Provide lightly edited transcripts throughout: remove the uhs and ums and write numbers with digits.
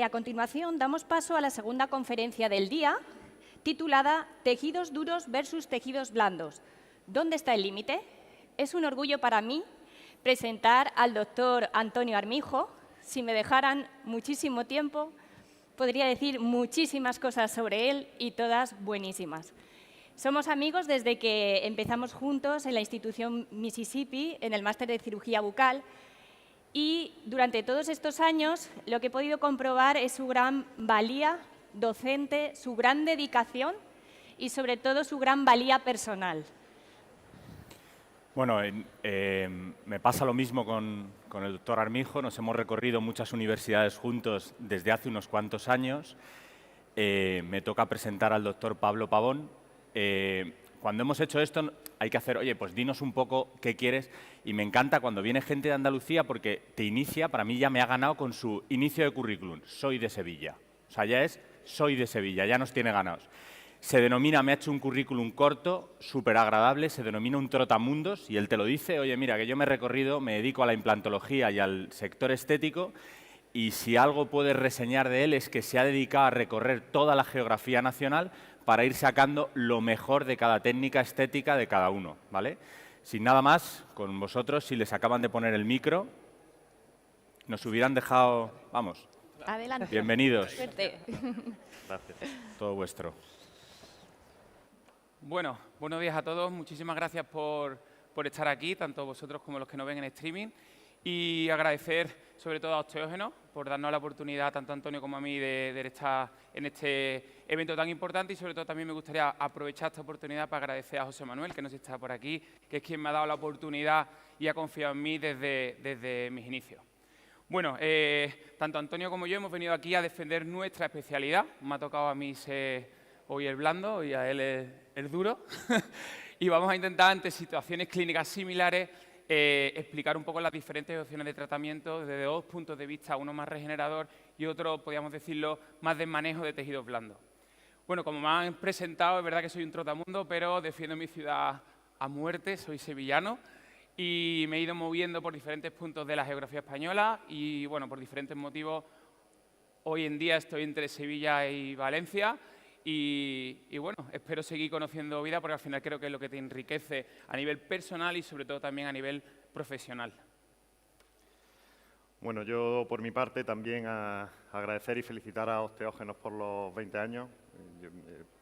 a continuación damos paso a la segunda conferencia del día, titulada Tejidos duros versus tejidos blandos. ¿Dónde está el límite? Es un orgullo para mí presentar al doctor Antonio Armijo. Si me dejaran muchísimo tiempo, podría decir muchísimas cosas sobre él y todas buenísimas. Somos amigos desde que empezamos juntos en la institución Mississippi, en el máster de cirugía bucal, y durante todos estos años lo que he podido comprobar es su gran valía docente, su gran dedicación y sobre todo su gran valía personal. Bueno, me pasa lo mismo con el doctor Armijo. Nos hemos recorrido muchas universidades juntos desde hace unos cuantos años. Me toca presentar al doctor Pablo Pavón. Cuando hemos hecho esto hay que hacer, oye, pues dinos un poco qué quieres. Y me encanta cuando viene gente de Andalucía porque te inicia, para mí ya me ha ganado con su inicio de currículum. Soy de Sevilla. O sea, ya es soy de Sevilla, ya nos tiene ganados. Se denomina, me ha hecho un currículum corto, súper agradable, se denomina un trotamundos y él te lo dice, oye, mira, que yo me he recorrido, me dedico a la implantología y al sector estético y si algo puedes reseñar de él es que se ha dedicado a recorrer toda la geografía nacional para ir sacando lo mejor de cada técnica estética de cada uno, ¿vale? Sin nada más, con vosotros, si les acaban de poner el micro, nos hubieran dejado, vamos, adelante. Bienvenidos. Suerte. Gracias. Todo vuestro. Bueno, buenos días a todos. Muchísimas gracias por estar aquí, tanto vosotros como los que nos ven en streaming. Y agradecer sobre todo a Osteógenos por darnos la oportunidad, tanto a Antonio como a mí, de estar en este evento tan importante. Y sobre todo también me gustaría aprovechar esta oportunidad para agradecer a José Manuel, que no está por aquí, que es quien me ha dado la oportunidad y ha confiado en mí desde mis inicios. Bueno, tanto Antonio como yo hemos venido aquí a defender nuestra especialidad. Me ha tocado a mí ser hoy el blando y a él el duro. Y vamos a intentar, ante situaciones clínicas similares, explicar un poco las diferentes opciones de tratamiento desde dos puntos de vista, uno más regenerador y otro, podríamos decirlo, más de manejo de tejidos blandos. Bueno, como me han presentado, es verdad que soy un trotamundo, pero defiendo mi ciudad a muerte, soy sevillano. Y me he ido moviendo por diferentes puntos de la geografía española y, bueno, por diferentes motivos, hoy en día estoy entre Sevilla y Valencia y bueno, espero seguir conociendo vida porque al final creo que es lo que te enriquece a nivel personal y sobre todo también a nivel profesional. Bueno, yo por mi parte también agradecer y felicitar a Osteógenos por los 20 años.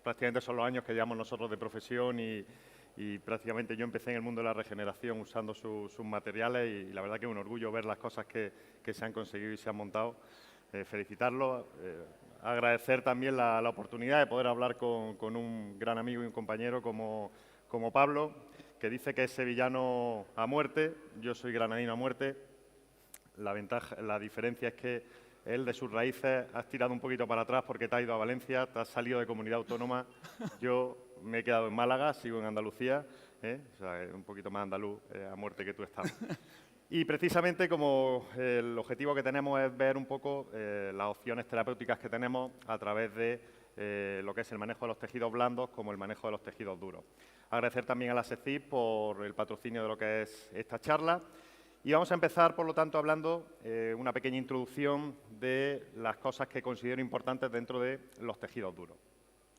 Prácticamente son los años que llevamos nosotros de profesión y prácticamente yo empecé en el mundo de la regeneración usando sus materiales y la verdad que es un orgullo ver las cosas que se han conseguido y se han montado. Felicitarlos, agradecer también la oportunidad de poder hablar con un gran amigo y un compañero como Pablo, que dice que es sevillano a muerte, yo soy granadino a muerte. La diferencia es que él de sus raíces has tirado un poquito para atrás porque te has ido a Valencia, te has salido de comunidad autónoma. Yo me he quedado en Málaga, sigo en Andalucía, o sea, un poquito más andaluz a muerte que tú estás. Y precisamente como el objetivo que tenemos es ver un poco las opciones terapéuticas que tenemos a través de lo que es el manejo de los tejidos blandos como el manejo de los tejidos duros. Agradecer también a la SECIP por el patrocinio de lo que es esta charla. Y vamos a empezar, por lo tanto, hablando una pequeña introducción de las cosas que considero importantes dentro de los tejidos duros.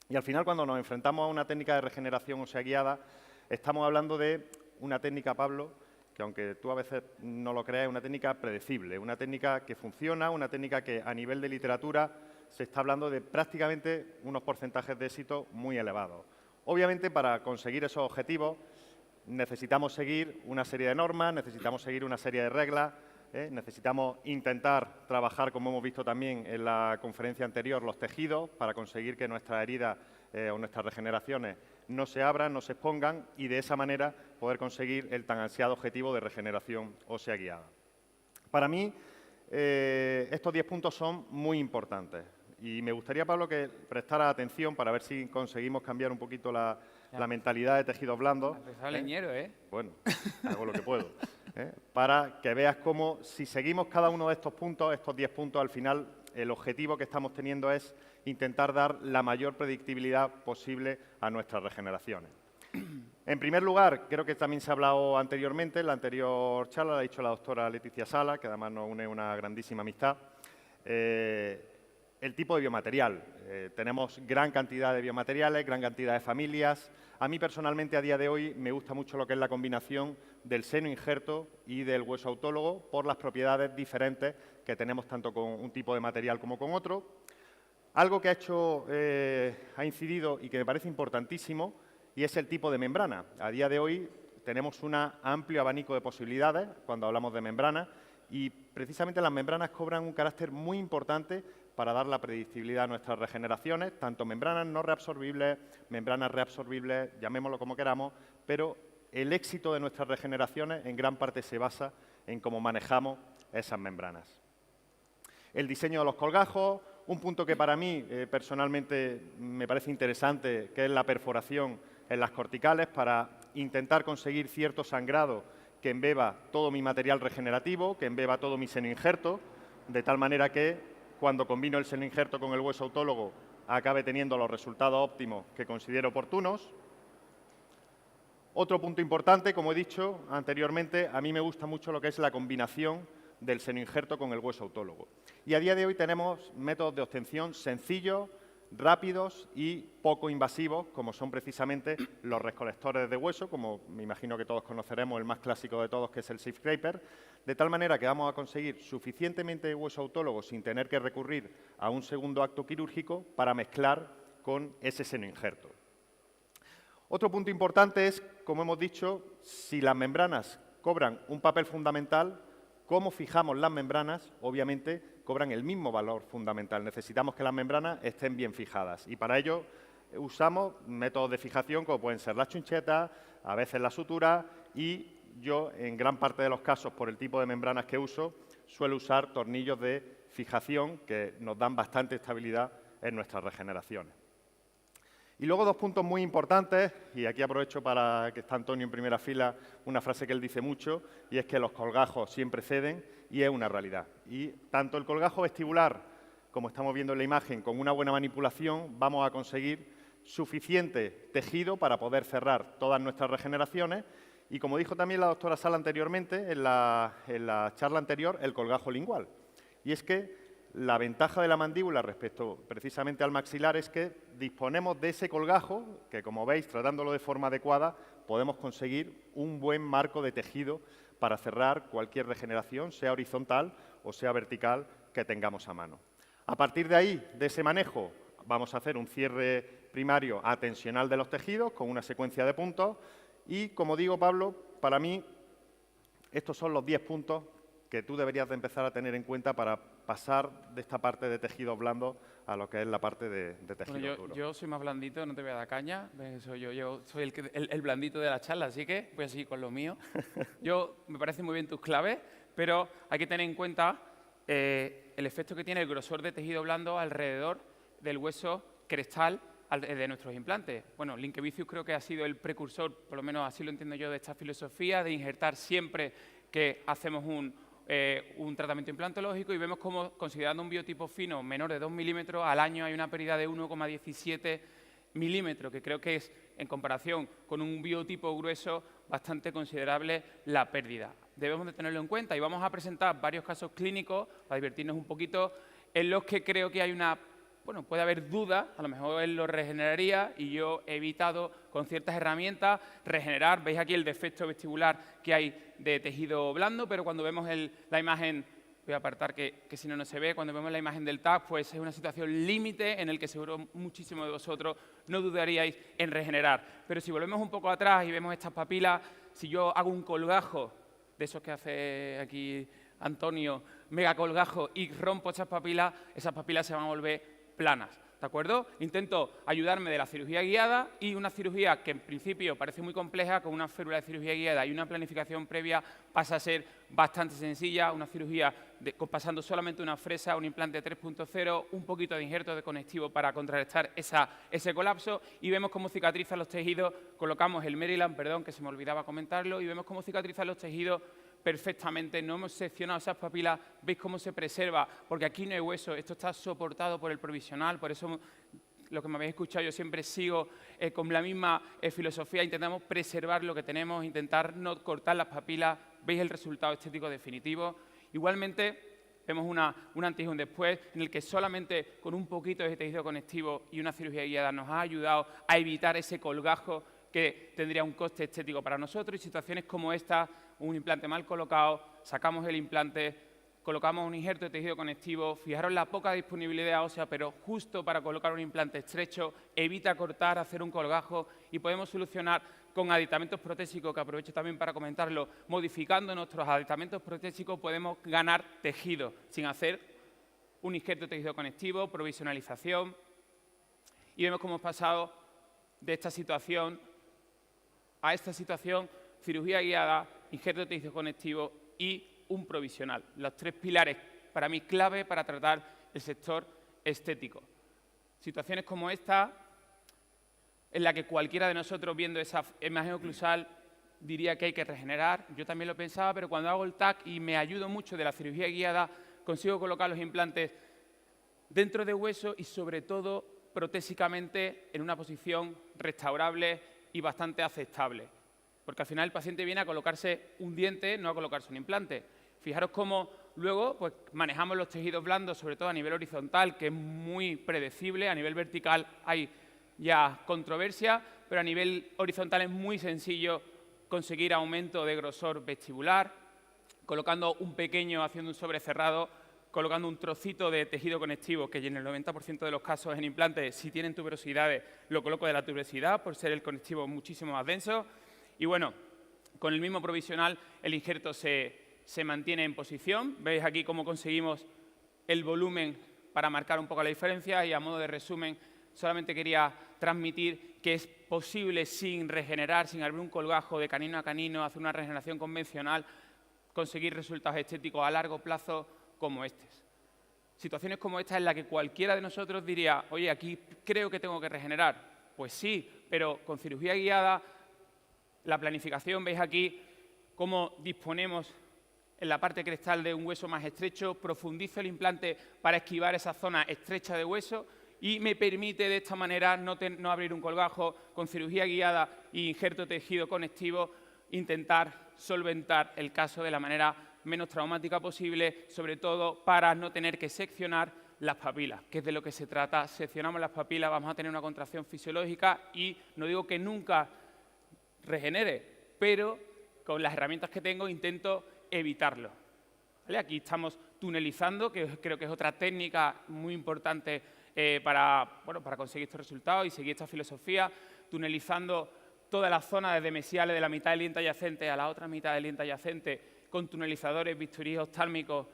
Y al final, cuando nos enfrentamos a una técnica de regeneración ósea guiada, estamos hablando de una técnica, Pablo, que aunque tú a veces no lo creas, es una técnica predecible, una técnica que funciona, una técnica que a nivel de literatura se está hablando de prácticamente unos porcentajes de éxito muy elevados. Obviamente, para conseguir esos objetivos, necesitamos seguir una serie de normas, necesitamos seguir una serie de reglas, necesitamos intentar trabajar, como hemos visto también en la conferencia anterior, los tejidos para conseguir que nuestras heridas o nuestras regeneraciones no se abran, no se expongan y de esa manera poder conseguir el tan ansiado objetivo de regeneración ósea guiada. Para mí, estos 10 puntos son muy importantes y me gustaría, Pablo, que prestara atención para ver si conseguimos cambiar un poquito la mentalidad de tejidos blandos. Empezado leñero, ¿eh? Bueno, hago lo que puedo. Para que veas cómo, si seguimos cada uno de estos puntos, estos 10 puntos, al final el objetivo que estamos teniendo es intentar dar la mayor predictibilidad posible a nuestras regeneraciones. En primer lugar, creo que también se ha hablado anteriormente, en la anterior charla la ha dicho la doctora Leticia Sala, que además nos une una grandísima amistad. el tipo de biomaterial. Tenemos gran cantidad de biomateriales, gran cantidad de familias. A mí personalmente a día de hoy me gusta mucho lo que es la combinación del seno injerto y del hueso autólogo por las propiedades diferentes que tenemos tanto con un tipo de material como con otro. Algo que ha incidido y que me parece importantísimo y es el tipo de membrana. A día de hoy tenemos un amplio abanico de posibilidades cuando hablamos de membrana y precisamente las membranas cobran un carácter muy importante para dar la predictibilidad a nuestras regeneraciones, tanto membranas no reabsorbibles, membranas reabsorbibles, llamémoslo como queramos, pero el éxito de nuestras regeneraciones en gran parte se basa en cómo manejamos esas membranas. El diseño de los colgajos, un punto que para mí personalmente me parece interesante, que es la perforación en las corticales para intentar conseguir cierto sangrado que embeba todo mi material regenerativo, que embeba todo mi seno injerto, de tal manera que cuando combino el seno injerto con el hueso autólogo acabe teniendo los resultados óptimos que considero oportunos. Otro punto importante, como he dicho anteriormente, a mí me gusta mucho lo que es la combinación del seno injerto con el hueso autólogo. Y a día de hoy tenemos métodos de obtención sencillos, rápidos y poco invasivos, como son precisamente los recolectores de hueso, como me imagino que todos conoceremos el más clásico de todos, que es el SafeScraper, de tal manera que vamos a conseguir suficientemente hueso autólogo sin tener que recurrir a un segundo acto quirúrgico para mezclar con ese seno injerto. Otro punto importante es, como hemos dicho, si las membranas cobran un papel fundamental, cómo fijamos las membranas, obviamente, cobran el mismo valor fundamental. Necesitamos que las membranas estén bien fijadas y para ello usamos métodos de fijación como pueden ser las chunchetas, a veces la sutura y yo, en gran parte de los casos, por el tipo de membranas que uso, suelo usar tornillos de fijación que nos dan bastante estabilidad en nuestras regeneraciones. Y luego dos puntos muy importantes, y aquí aprovecho para que está Antonio en primera fila, una frase que él dice mucho, y es que los colgajos siempre ceden, y es una realidad. Y tanto el colgajo vestibular, como estamos viendo en la imagen, con una buena manipulación, vamos a conseguir suficiente tejido para poder cerrar todas nuestras regeneraciones, y como dijo también la doctora Sala anteriormente, en la charla anterior, el colgajo lingual. Y es que la ventaja de la mandíbula respecto precisamente al maxilar es que disponemos de ese colgajo que, como veis, tratándolo de forma adecuada, podemos conseguir un buen marco de tejido para cerrar cualquier regeneración, sea horizontal o sea vertical, que tengamos a mano. A partir de ahí, de ese manejo, vamos a hacer un cierre primario atensional de los tejidos con una secuencia de puntos y, como digo, Pablo, para mí estos son los 10 puntos que tú deberías de empezar a tener en cuenta para pasar de esta parte de tejido blando a lo que es la parte de tejido duro. Yo soy más blandito, no te voy a dar caña. Yo soy el blandito de la charla, así que voy a seguir con lo mío. Me parecen muy bien tus claves, pero hay que tener en cuenta el efecto que tiene el grosor de tejido blando alrededor del hueso crestal de nuestros implantes. Bueno, Linkevicius creo que ha sido el precursor, por lo menos así lo entiendo yo, de esta filosofía, de injertar siempre que hacemos un tratamiento implantológico y vemos como, considerando un biotipo fino menor de 2 milímetros, al año hay una pérdida de 1,17 milímetros, que creo que es, en comparación con un biotipo grueso, bastante considerable la pérdida. Debemos de tenerlo en cuenta y vamos a presentar varios casos clínicos para divertirnos un poquito en los que creo que hay puede haber dudas, a lo mejor él lo regeneraría y yo he evitado con ciertas herramientas regenerar. Veis aquí el defecto vestibular que hay de tejido blando, pero cuando vemos la imagen, voy a apartar que si no, no se ve, cuando vemos la imagen del TAC, pues es una situación límite en el que seguro muchísimos de vosotros no dudaríais en regenerar. Pero si volvemos un poco atrás y vemos estas papilas, si yo hago un colgajo, de esos que hace aquí Antonio, mega colgajo, y rompo esas papilas se van a volver planas, ¿de acuerdo? Intento ayudarme de la cirugía guiada y una cirugía que en principio parece muy compleja, con una férula de cirugía guiada y una planificación previa pasa a ser bastante sencilla, una cirugía pasando solamente una fresa, un implante 3.0, un poquito de injerto de conectivo para contrarrestar ese colapso y vemos cómo cicatrizan los tejidos, colocamos el Maryland, perdón, que se me olvidaba comentarlo, y vemos cómo cicatrizan los tejidos perfectamente, no hemos seccionado esas papilas, veis cómo se preserva, porque aquí no hay hueso, esto está soportado por el provisional, por eso lo que me habéis escuchado yo siempre sigo con la misma filosofía, intentamos preservar lo que tenemos, intentar no cortar las papilas, veis el resultado estético definitivo. Igualmente, vemos un antes y un después, en el que solamente con un poquito de tejido conectivo y una cirugía guiada nos ha ayudado a evitar ese colgajo que tendría un coste estético para nosotros. Y situaciones como esta, un implante mal colocado, sacamos el implante, colocamos un injerto de tejido conectivo, fijaros la poca disponibilidad ósea, pero justo para colocar un implante estrecho, evita cortar, hacer un colgajo, y podemos solucionar con aditamentos protésicos, que aprovecho también para comentarlo, modificando nuestros aditamentos protésicos podemos ganar tejido sin hacer un injerto de tejido conectivo, provisionalización, y vemos cómo hemos pasado de esta situación a esta situación: cirugía guiada, injerto de tejido conectivo y un provisional. Los tres pilares para mí clave para tratar el sector estético. Situaciones como esta, en la que cualquiera de nosotros viendo esa imagen oclusal diría que hay que regenerar. Yo también lo pensaba, pero cuando hago el TAC y me ayudo mucho de la cirugía guiada, consigo colocar los implantes dentro de hueso y sobre todo protésicamente en una posición restaurable y bastante aceptable. Porque al final el paciente viene a colocarse un diente, no a colocarse un implante. Fijaros cómo luego pues, manejamos los tejidos blandos, sobre todo a nivel horizontal, que es muy predecible. A nivel vertical hay ya controversia, pero a nivel horizontal es muy sencillo conseguir aumento de grosor vestibular, colocando un pequeño, haciendo un sobrecerrado, colocando un trocito de tejido conectivo, que en el 90% de los casos en implantes, si tienen tuberosidades, lo coloco de la tuberosidad, por ser el conectivo muchísimo más denso. Y bueno, con el mismo provisional el injerto se mantiene en posición. Veis aquí cómo conseguimos el volumen para marcar un poco la diferencia, y a modo de resumen solamente quería transmitir que es posible, sin regenerar, sin abrir un colgajo de canino a canino, hacer una regeneración convencional, conseguir resultados estéticos a largo plazo como estos. Situaciones como esta en las que cualquiera de nosotros diría: oye, aquí creo que tengo que regenerar. Pues sí, pero con cirugía guiada, la planificación, veis aquí cómo disponemos en la parte crestal de un hueso más estrecho, profundizo el implante para esquivar esa zona estrecha de hueso y me permite de esta manera no abrir un colgajo. Con cirugía guiada e injerto de tejido conectivo, intentar solventar el caso de la manera menos traumática posible, sobre todo para no tener que seccionar las papilas, que es de lo que se trata. Seccionamos las papilas, vamos a tener una contracción fisiológica y no digo que nunca regenere, pero con las herramientas que tengo intento evitarlo. ¿Vale? Aquí estamos tunelizando, que creo que es otra técnica muy importante para conseguir estos resultados y seguir esta filosofía, tunelizando toda la zona desde mesiales de la mitad del diente adyacente a la otra mitad del diente adyacente, con tunelizadores, bisturíes oftálmicos,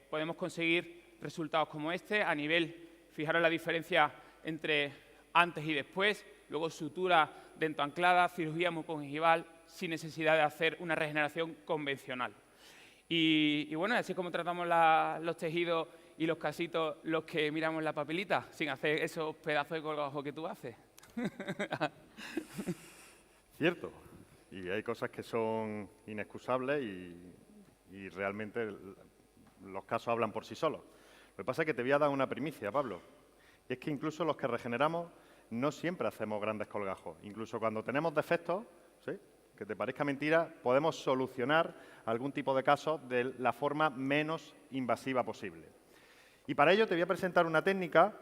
podemos conseguir resultados como este. A nivel, fijaros la diferencia entre antes y después, luego sutura dentoanclada, cirugía mucogingival, sin necesidad de hacer una regeneración convencional. Y bueno, así es como tratamos los tejidos y los casitos, los que miramos la papelita, sin hacer esos pedazos de colgajo que tú haces. Cierto. Y hay cosas que son inexcusables y realmente los casos hablan por sí solos. Lo que pasa es que te voy a dar una primicia, Pablo. Y es que incluso los que regeneramos no siempre hacemos grandes colgajos. Incluso cuando tenemos defectos, ¿sí?, que te parezca mentira, podemos solucionar algún tipo de casos de la forma menos invasiva posible. Y para ello te voy a presentar una técnica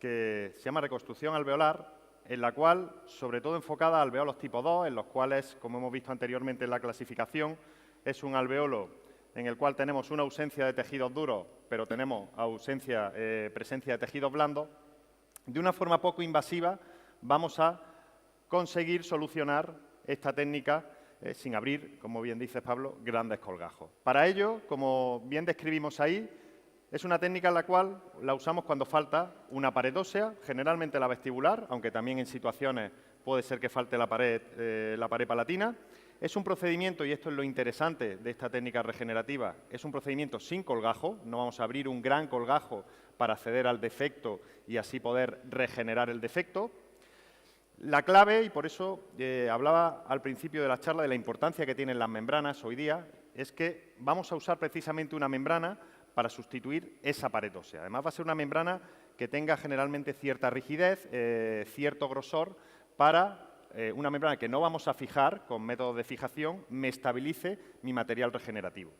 que se llama reconstrucción alveolar, en la cual, sobre todo enfocada a alveolos tipo 2, en los cuales, como hemos visto anteriormente en la clasificación, es un alveolo en el cual tenemos una ausencia de tejidos duros, pero tenemos presencia de tejidos blandos. De una forma poco invasiva vamos a conseguir solucionar esta técnica sin abrir, como bien dices, Pablo, grandes colgajos. Para ello, como bien describimos ahí, es una técnica en la cual la usamos cuando falta una pared ósea, generalmente la vestibular, aunque también en situaciones puede ser que falte la pared palatina. Es un procedimiento, y esto es lo interesante de esta técnica regenerativa, es un procedimiento sin colgajo, no vamos a abrir un gran colgajo para acceder al defecto y así poder regenerar el defecto. La clave, y por eso hablaba al principio de la charla de la importancia que tienen las membranas hoy día, es que vamos a usar precisamente una membrana para sustituir esa pared ósea. Además, va a ser una membrana que tenga generalmente cierta rigidez, cierto grosor, para una membrana que no vamos a fijar con métodos de fijación, me estabilice mi material regenerativo.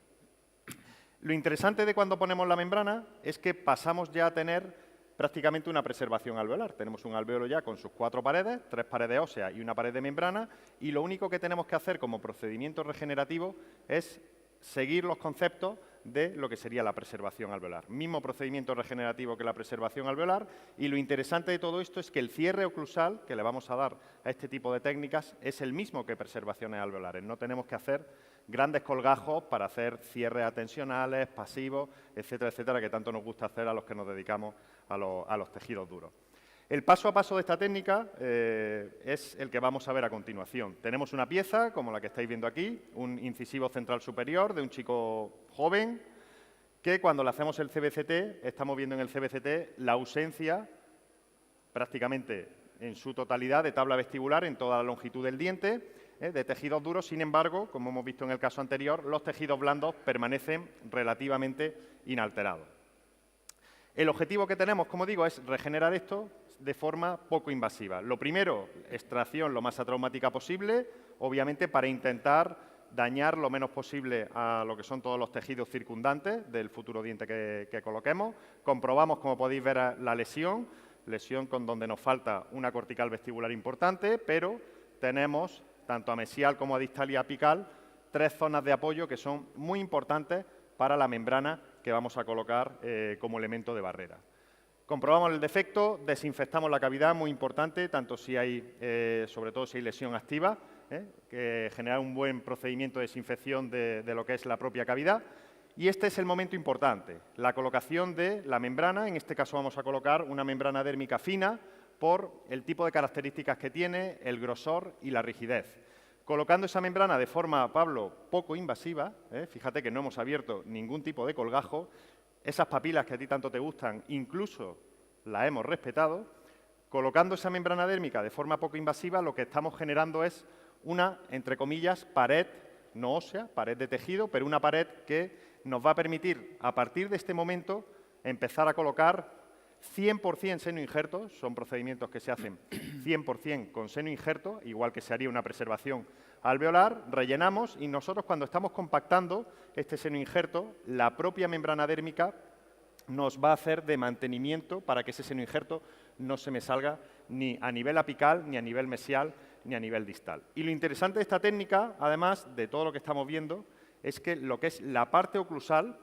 Lo interesante de cuando ponemos la membrana es que pasamos ya a tener prácticamente una preservación alveolar. Tenemos un alveolo ya con sus 4 paredes, 3 paredes óseas y una pared de membrana, y lo único que tenemos que hacer como procedimiento regenerativo es seguir los conceptos de lo que sería la preservación alveolar. Mismo procedimiento regenerativo que la preservación alveolar, y lo interesante de todo esto es que el cierre oclusal que le vamos a dar a este tipo de técnicas es el mismo que preservaciones alveolares. No tenemos que hacer grandes colgajos para hacer cierres atensionales, pasivos, etcétera, etcétera, que tanto nos gusta hacer a los que nos dedicamos a los tejidos duros. El paso a paso de esta técnica es el que vamos a ver a continuación. Tenemos una pieza, como la que estáis viendo aquí, un incisivo central superior de un chico joven, que cuando le hacemos el CBCT, estamos viendo en el CBCT la ausencia, prácticamente en su totalidad, de tabla vestibular en toda la longitud del diente, de tejidos duros. Sin embargo, como hemos visto en el caso anterior, los tejidos blandos permanecen relativamente inalterados. El objetivo que tenemos, como digo, es regenerar esto de forma poco invasiva. Lo primero, extracción lo más atraumática posible, obviamente para intentar dañar lo menos posible a lo que son todos los tejidos circundantes del futuro diente que coloquemos. Comprobamos, como podéis ver, la lesión con donde nos falta una cortical vestibular importante, pero tenemos, tanto a mesial como a distal y apical, 3 zonas de apoyo que son muy importantes para la membrana que vamos a colocar como elemento de barrera. Comprobamos el defecto, desinfectamos la cavidad, muy importante, tanto si hay, sobre todo si hay lesión activa, que genera un buen procedimiento de desinfección de lo que es la propia cavidad. Y este es el momento importante, la colocación de la membrana. En este caso vamos a colocar una membrana dérmica fina por el tipo de características que tiene, el grosor y la rigidez. Colocando esa membrana de forma, Pablo, poco invasiva, fíjate que no hemos abierto ningún tipo de colgajo, esas papilas que a ti tanto te gustan, incluso las hemos respetado. Colocando esa membrana dérmica de forma poco invasiva, lo que estamos generando es una, entre comillas, pared no ósea, pared de tejido, pero una pared que nos va a permitir, a partir de este momento, empezar a colocar 100% seno injerto. Son procedimientos que se hacen 100% con seno injerto, igual que se haría una preservación alveolar. Rellenamos y nosotros, cuando estamos compactando este seno injerto, la propia membrana dérmica nos va a hacer de mantenimiento para que ese seno injerto no se me salga ni a nivel apical, ni a nivel mesial, ni a nivel distal. Y lo interesante de esta técnica, además de todo lo que estamos viendo, es que lo que es la parte oclusal,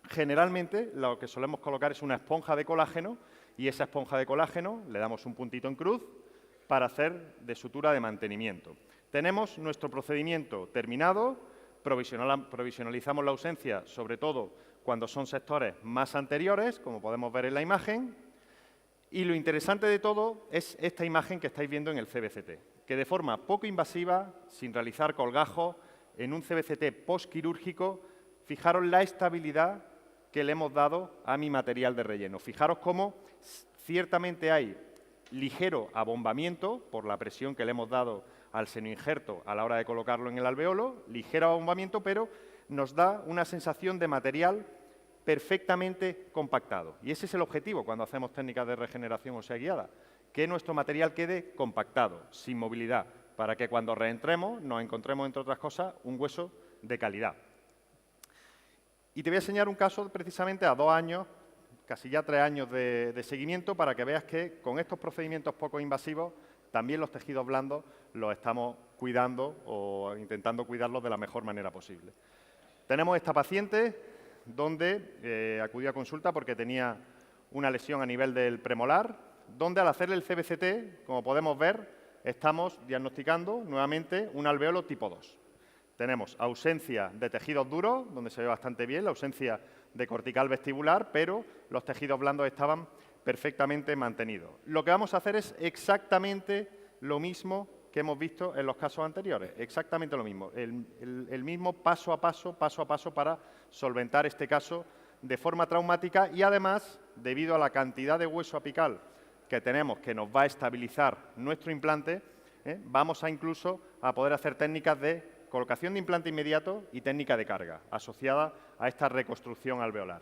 generalmente lo que solemos colocar es una esponja de colágeno, y esa esponja de colágeno le damos un puntito en cruz para hacer de sutura de mantenimiento. Tenemos nuestro procedimiento terminado, provisionalizamos la ausencia, sobre todo cuando son sectores más anteriores, como podemos ver en la imagen, y lo interesante de todo es esta imagen que estáis viendo en el CBCT, que de forma poco invasiva, sin realizar colgajos, en un CBCT postquirúrgico, fijaros la estabilidad que le hemos dado a mi material de relleno. Fijaros cómo ciertamente hay ligero abombamiento por la presión que le hemos dado al senoinjerto a la hora de colocarlo en el alveolo, ligero abombamiento, pero nos da una sensación de material perfectamente compactado. Y ese es el objetivo cuando hacemos técnicas de regeneración ósea guiada, que nuestro material quede compactado, sin movilidad, para que cuando reentremos nos encontremos, entre otras cosas, un hueso de calidad. Y te voy a enseñar un caso precisamente a 2 años, casi ya 3 años de seguimiento, para que veas que con estos procedimientos poco invasivos también los tejidos blandos los estamos cuidando o intentando cuidarlos de la mejor manera posible. Tenemos esta paciente donde acudió a consulta porque tenía una lesión a nivel del premolar, donde al hacerle el CBCT, como podemos ver, estamos diagnosticando nuevamente un alveolo tipo 2. Tenemos ausencia de tejidos duros, donde se ve bastante bien, la ausencia de cortical vestibular, pero los tejidos blandos estaban perfectamente mantenidos. Lo que vamos a hacer es exactamente lo mismo que hemos visto en los casos anteriores, exactamente lo mismo, el mismo paso a paso para solventar este caso de forma traumática y además, debido a la cantidad de hueso apical que tenemos que nos va a estabilizar nuestro implante, vamos a incluso a poder hacer técnicas de colocación de implante inmediato y técnica de carga, asociada a esta reconstrucción alveolar.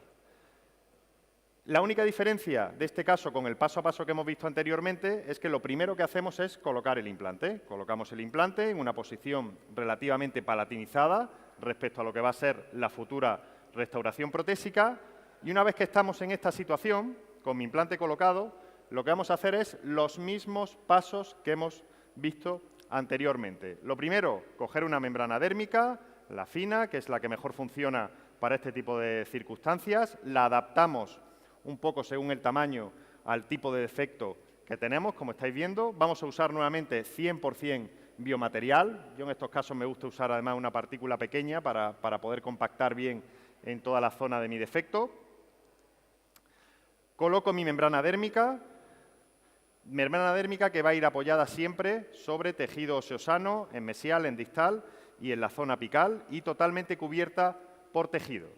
La única diferencia de este caso con el paso a paso que hemos visto anteriormente es que lo primero que hacemos es colocar el implante. Colocamos el implante en una posición relativamente palatinizada respecto a lo que va a ser la futura restauración protésica, y una vez que estamos en esta situación, con mi implante colocado, lo que vamos a hacer es los mismos pasos que hemos visto anteriormente. Lo primero, coger una membrana dérmica, la fina, que es la que mejor funciona para este tipo de circunstancias, la adaptamos un poco según el tamaño al tipo de defecto que tenemos, como estáis viendo. Vamos a usar nuevamente 100% biomaterial. Yo en estos casos me gusta usar además una partícula pequeña para poder compactar bien en toda la zona de mi defecto. Coloco mi membrana dérmica que va a ir apoyada siempre sobre tejido óseo sano, en mesial, en distal y en la zona apical, y totalmente cubierta por tejido.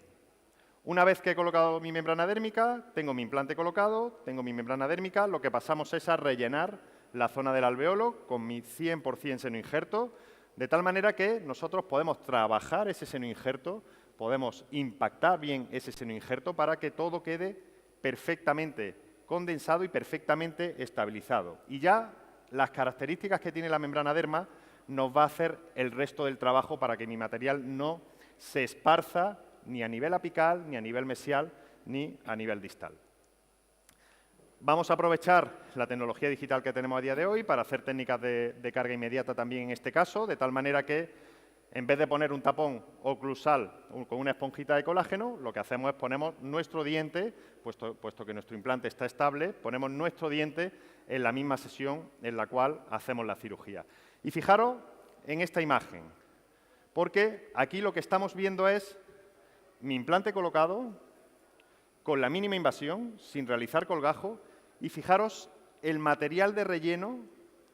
Una vez que he colocado mi membrana dérmica, tengo mi implante colocado, tengo mi membrana dérmica, lo que pasamos es a rellenar la zona del alveolo con mi 100% seno injerto, de tal manera que nosotros podemos trabajar ese seno injerto, podemos impactar bien ese seno injerto para que todo quede perfectamente condensado y perfectamente estabilizado. Y ya las características que tiene la membrana derma nos va a hacer el resto del trabajo para que mi material no se esparza ni a nivel apical, ni a nivel mesial, ni a nivel distal. Vamos a aprovechar la tecnología digital que tenemos a día de hoy para hacer técnicas de carga inmediata también en este caso, de tal manera que en vez de poner un tapón oclusal con una esponjita de colágeno, lo que hacemos es ponemos nuestro diente, puesto que nuestro implante está estable, ponemos nuestro diente en la misma sesión en la cual hacemos la cirugía. Y fijaros en esta imagen, porque aquí lo que estamos viendo es mi implante colocado con la mínima invasión, sin realizar colgajo, y fijaros el material de relleno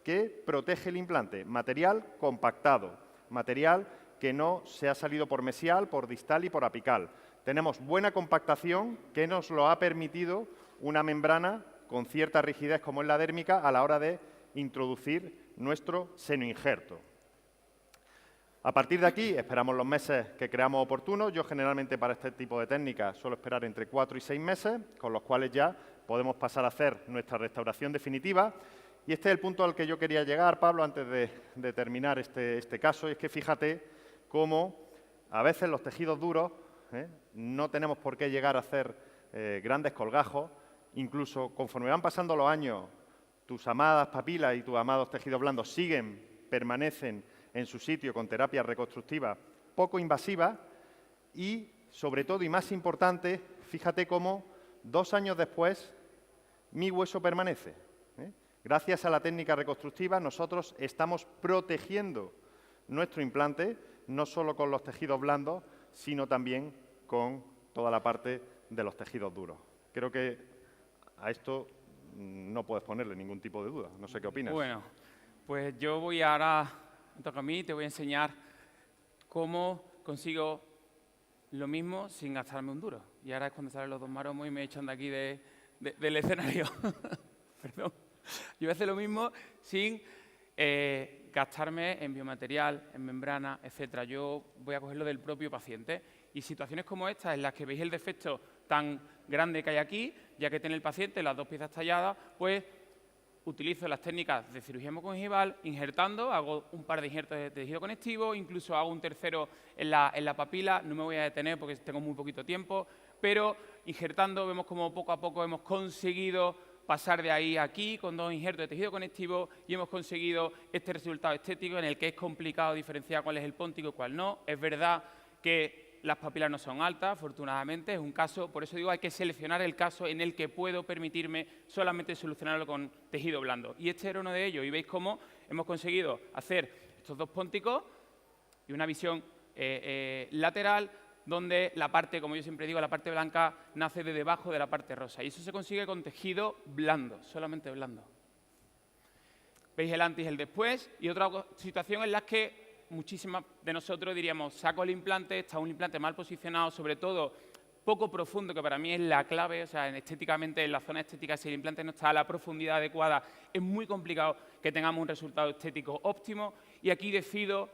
que protege el implante, material compactado, material que no se ha salido por mesial, por distal y por apical. Tenemos buena compactación que nos lo ha permitido una membrana con cierta rigidez como es la dérmica a la hora de introducir nuestro seno injerto. A partir de aquí esperamos los meses que creamos oportunos. Yo generalmente para este tipo de técnicas suelo esperar entre 4 y 6 meses, con los cuales ya podemos pasar a hacer nuestra restauración definitiva. Y este es el punto al que yo quería llegar, Pablo, antes de terminar este caso, y es que fíjate cómo a veces los tejidos duros no tenemos por qué llegar a hacer grandes colgajos. Incluso conforme van pasando los años, tus amadas papilas y tus amados tejidos blandos permanecen en su sitio con terapia reconstructiva poco invasiva y, sobre todo y más importante, fíjate cómo 2 años después mi hueso permanece. Gracias a la técnica reconstructiva nosotros estamos protegiendo nuestro implante no solo con los tejidos blandos, sino también con toda la parte de los tejidos duros. Creo que a esto no puedes ponerle ningún tipo de duda. No sé qué opinas. Bueno, pues yo voy ahora, me toca a mí, te voy a enseñar cómo consigo lo mismo sin gastarme un duro. Y ahora es cuando salen los dos maromos y me echan de aquí del escenario. Perdón. Yo voy a hacer lo mismo sin gastarme en biomaterial, en membrana, etcétera. Yo voy a cogerlo del propio paciente. Y situaciones como esta, en las que veis el defecto tan grande que hay aquí, ya que tiene el paciente las 2 piezas talladas, pues utilizo las técnicas de cirugía hemocongival, injertando, hago un par de injertos de tejido conectivo, incluso hago un tercero en la papila, no me voy a detener porque tengo muy poquito tiempo, pero injertando vemos como poco a poco hemos conseguido pasar de ahí a aquí con 2 injertos de tejido conectivo y hemos conseguido este resultado estético en el que es complicado diferenciar cuál es el póntico y cuál no. Es verdad que las papilas no son altas, afortunadamente, es un caso, por eso digo, hay que seleccionar el caso en el que puedo permitirme solamente solucionarlo con tejido blando. Y este era uno de ellos, y veis cómo hemos conseguido hacer estos 2 pónticos y una visión lateral, donde la parte, como yo siempre digo, la parte blanca nace de debajo de la parte rosa. Y eso se consigue con tejido blando, solamente blando. Veis el antes y el después, y otra situación en la que muchísimas de nosotros diríamos, saco el implante, está un implante mal posicionado, sobre todo poco profundo, que para mí es la clave, o sea, estéticamente, en la zona estética, si el implante no está a la profundidad adecuada, es muy complicado que tengamos un resultado estético óptimo, y aquí decido,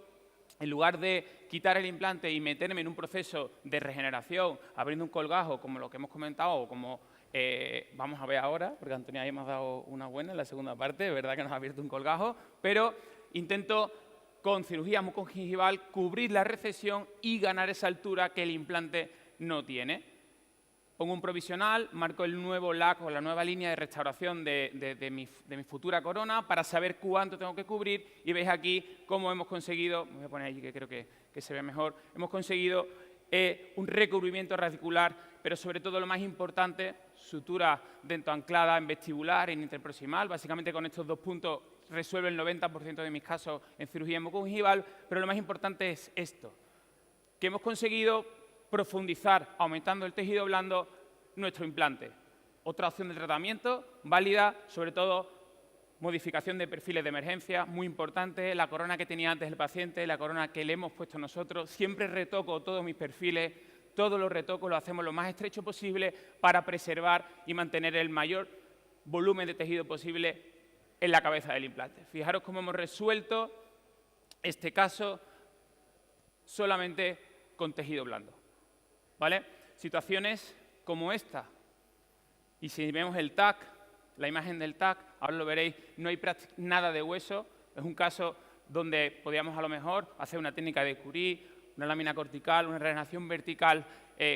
en lugar de quitar el implante y meterme en un proceso de regeneración, abriendo un colgajo, como lo que hemos comentado, o como vamos a ver ahora, porque Antonia ya me ha dado una buena en la segunda parte, es verdad que nos ha abierto un colgajo, pero intento con cirugía hemocongival cubrir la recesión y ganar esa altura que el implante no tiene. Pongo un provisional, marco el nuevo LAC o la nueva línea de restauración de mi futura corona para saber cuánto tengo que cubrir y veis aquí cómo hemos conseguido, voy a poner allí que creo que se ve mejor, hemos conseguido un recubrimiento radicular, pero sobre todo lo más importante, sutura dentoanclada en vestibular, en interproximal. Básicamente con estos 2 puntos resuelve el 90% de mis casos en cirugía hemocongival, pero lo más importante es esto, que hemos conseguido profundizar, aumentando el tejido blando, nuestro implante. Otra opción de tratamiento válida, sobre todo modificación de perfiles de emergencia, muy importante, la corona que tenía antes el paciente, la corona que le hemos puesto nosotros. Siempre retoco todos mis perfiles, todos los retocos los hacemos lo más estrecho posible para preservar y mantener el mayor volumen de tejido posible en la cabeza del implante. Fijaros cómo hemos resuelto este caso solamente con tejido blando, ¿vale? Situaciones como esta. Y si vemos el TAC, la imagen del TAC, ahora lo veréis, no hay nada de hueso. Es un caso donde podríamos a lo mejor hacer una técnica de Curie, una lámina cortical, una regeneración vertical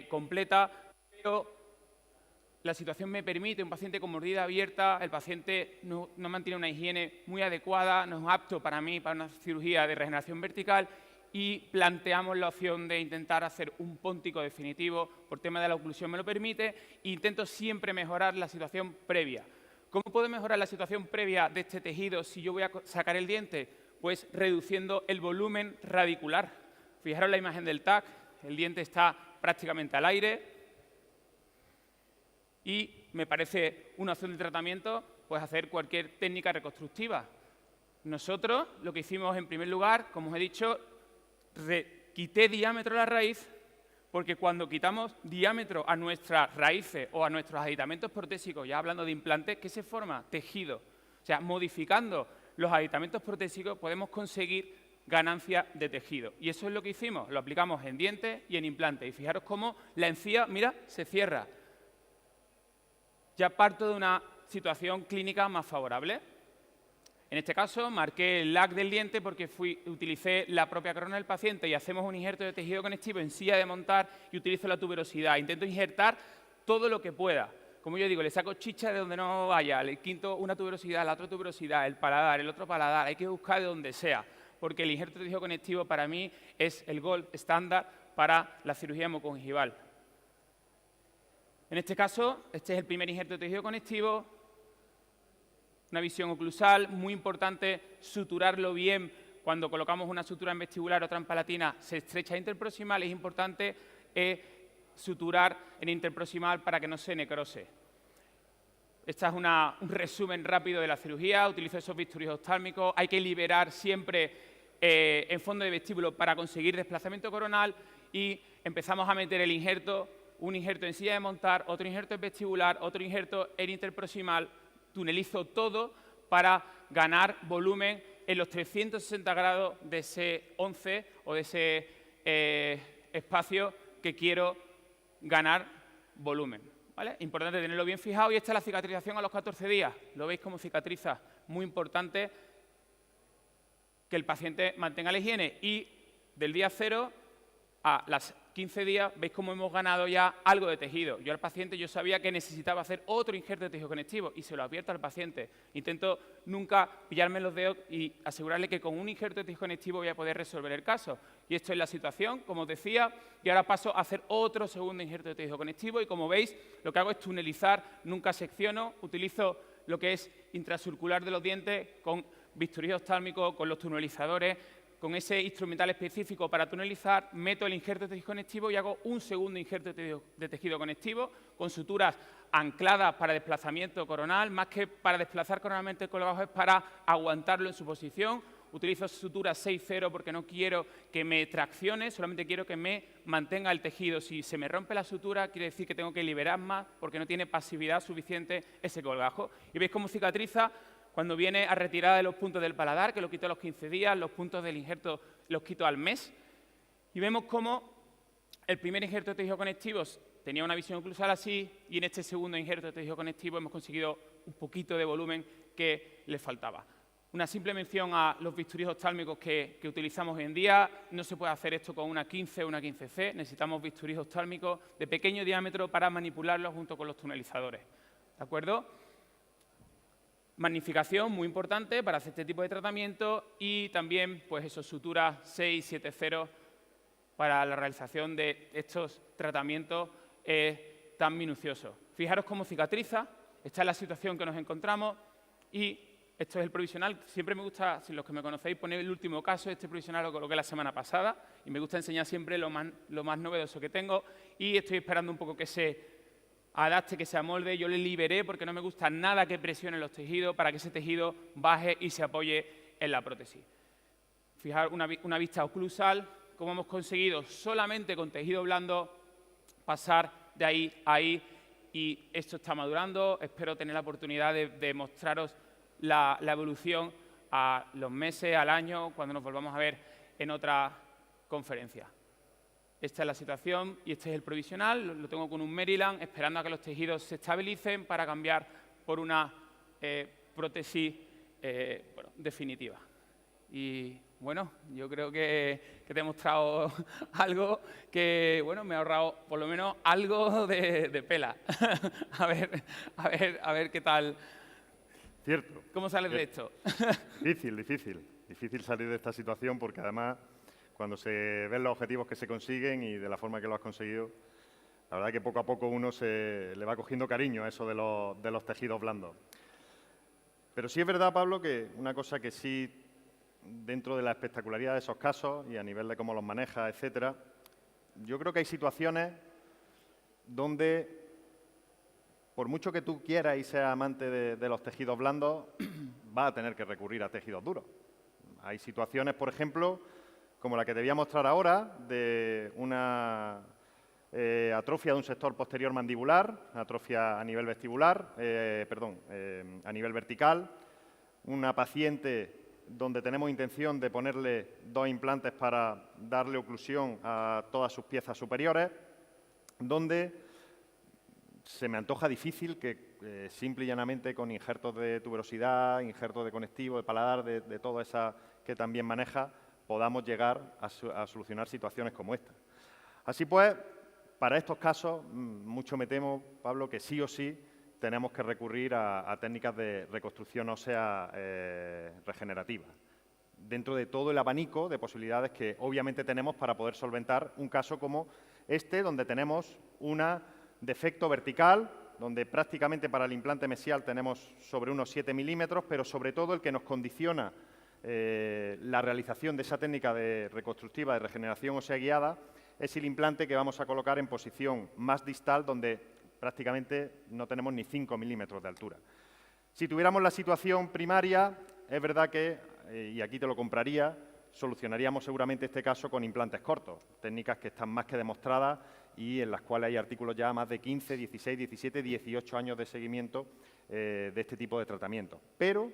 completa, pero la situación me permite, un paciente con mordida abierta, el paciente no mantiene una higiene muy adecuada, no es apto para mí, para una cirugía de regeneración vertical, y planteamos la opción de intentar hacer un póntico definitivo, por tema de la oclusión me lo permite, e intento siempre mejorar la situación previa. ¿Cómo puedo mejorar la situación previa de este tejido si yo voy a sacar el diente? Pues reduciendo el volumen radicular. Fijaros la imagen del TAC, el diente está prácticamente al aire y me parece una opción de tratamiento pues hacer cualquier técnica reconstructiva. Nosotros lo que hicimos en primer lugar, como os he dicho, quité diámetro a la raíz, porque cuando quitamos diámetro a nuestras raíces o a nuestros aditamentos protésicos, ya hablando de implantes, ¿qué se forma? Tejido. O sea, modificando los aditamentos protésicos podemos conseguir ganancia de tejido. Y eso es lo que hicimos, lo aplicamos en dientes y en implantes. Y fijaros cómo la encía, mira, se cierra. Ya parto de una situación clínica más favorable. En este caso, marqué el LAC del diente porque utilicé la propia corona del paciente y hacemos un injerto de tejido conectivo en silla de montar y utilizo la tuberosidad. Intento injertar todo lo que pueda. Como yo digo, le saco chicha de donde no vaya, le quito una tuberosidad, la otra tuberosidad, el paladar, el otro paladar. Hay que buscar de donde sea, porque el injerto de tejido conectivo para mí es el gold estándar para la cirugía hemocongival. En este caso, este es el primer injerto de tejido conectivo. Una visión oclusal, muy importante suturarlo bien. Cuando colocamos una sutura en vestibular o otra en palatina, se estrecha interproximal, es importante suturar en interproximal para que no se necrose. Este es un resumen rápido de la cirugía, utilizo esos bisturíes oftálmicos, hay que liberar siempre en fondo de vestíbulo para conseguir desplazamiento coronal y empezamos a meter el injerto, un injerto en silla de montar, otro injerto en vestibular, otro injerto en interproximal. Tunelizo todo para ganar volumen en los 360 grados de ese 11 o de ese espacio que quiero ganar volumen, ¿vale? Importante tenerlo bien fijado y esta es la cicatrización a los 14 días. Lo veis cómo cicatriza. Muy importante que el paciente mantenga la higiene y del día 0 a las 15 días veis cómo hemos ganado ya algo de tejido. Yo al paciente yo sabía que necesitaba hacer otro injerto de tejido conectivo y se lo advierto al paciente. Intento nunca pillarme los dedos y asegurarle que con un injerto de tejido conectivo voy a poder resolver el caso. Y esto es la situación, como os decía, y ahora paso a hacer otro segundo injerto de tejido conectivo y como veis lo que hago es tunelizar, nunca secciono, utilizo lo que es intracircular de los dientes con bisturí oftálmico, con los tunelizadores, con ese instrumental específico para tunelizar, meto el injerto de tejido conectivo y hago un segundo injerto de tejido conectivo con suturas ancladas para desplazamiento coronal, más que para desplazar coronalmente el colgajo es para aguantarlo en su posición. Utilizo suturas 6-0 porque no quiero que me traccione, solamente quiero que me mantenga el tejido. Si se me rompe la sutura, quiere decir que tengo que liberar más porque no tiene pasividad suficiente ese colgajo. Y veis cómo cicatriza cuando viene a retirada de los puntos del paladar, que lo quito a los 15 días, los puntos del injerto los quito al mes. Y vemos cómo el primer injerto de tejido conectivo tenía una visión oclusal así, y en este segundo injerto de tejido conectivo hemos conseguido un poquito de volumen que le faltaba. Una simple mención a los bisturís oftálmicos que utilizamos hoy en día. No se puede hacer esto con una 15 o una 15C. Necesitamos bisturís oftálmicos de pequeño diámetro para manipularlos junto con los tunelizadores. ¿De acuerdo? Magnificación, muy importante para hacer este tipo de tratamiento. Y también, pues eso, sutura 670 para la realización de estos tratamientos tan minuciosos. Fijaros cómo cicatriza. Esta es la situación que nos encontramos y esto es el provisional. Siempre me gusta, si los que me conocéis, poner el último caso. Este provisional lo coloqué la semana pasada y me gusta enseñar siempre lo más novedoso que tengo y estoy esperando un poco que se adapte, que se amolde. Yo le liberé porque no me gusta nada que presione los tejidos para que ese tejido baje y se apoye en la prótesis. Fijar una vista oclusal, como hemos conseguido solamente con tejido blando pasar de ahí a ahí y esto está madurando. Espero tener la oportunidad de mostraros la evolución a los meses, al año, cuando nos volvamos a ver en otra conferencia. Esta es la situación y este es el provisional. Lo tengo con un Maryland, esperando a que los tejidos se estabilicen para cambiar por una prótesis definitiva. Y bueno, yo creo que te he mostrado algo que, bueno, me ha ahorrado por lo menos algo de pela. a ver qué tal. Cierto. ¿Cómo sales de esto? Difícil salir de esta situación porque además cuando se ven los objetivos que se consiguen y de la forma que lo has conseguido, la verdad es que poco a poco uno le va cogiendo cariño a eso de los tejidos blandos. Pero sí es verdad, Pablo, que una cosa que sí, dentro de la espectacularidad de esos casos y a nivel de cómo los maneja, etcétera, yo creo que hay situaciones donde, por mucho que tú quieras y seas amante de los tejidos blandos, vas a tener que recurrir a tejidos duros. Hay situaciones, por ejemplo, como la que te voy a mostrar ahora, de una atrofia de un sector posterior mandibular, atrofia a nivel vestibular, a nivel vertical, una paciente donde tenemos intención de ponerle 2 implantes para darle oclusión a todas sus piezas superiores, donde se me antoja difícil que simple y llanamente con injertos de tuberosidad, injertos de conectivo, de paladar, de todo esa que también maneja, podamos llegar a solucionar situaciones como esta. Así pues, para estos casos, mucho me temo, Pablo, que sí o sí tenemos que recurrir a técnicas de reconstrucción ósea regenerativa, dentro de todo el abanico de posibilidades que obviamente tenemos para poder solventar un caso como este, donde tenemos un defecto vertical, donde prácticamente para el implante mesial tenemos sobre unos 7 milímetros, pero sobre todo el que nos condiciona la realización de esa técnica de reconstructiva de regeneración ósea guiada es el implante que vamos a colocar en posición más distal, donde prácticamente no tenemos ni 5 milímetros de altura. Si tuviéramos la situación primaria, es verdad que, y aquí te lo compraría, solucionaríamos seguramente este caso con implantes cortos, técnicas que están más que demostradas y en las cuales hay artículos ya más de 15, 16, 17, 18 años de seguimiento de este tipo de tratamiento. Pero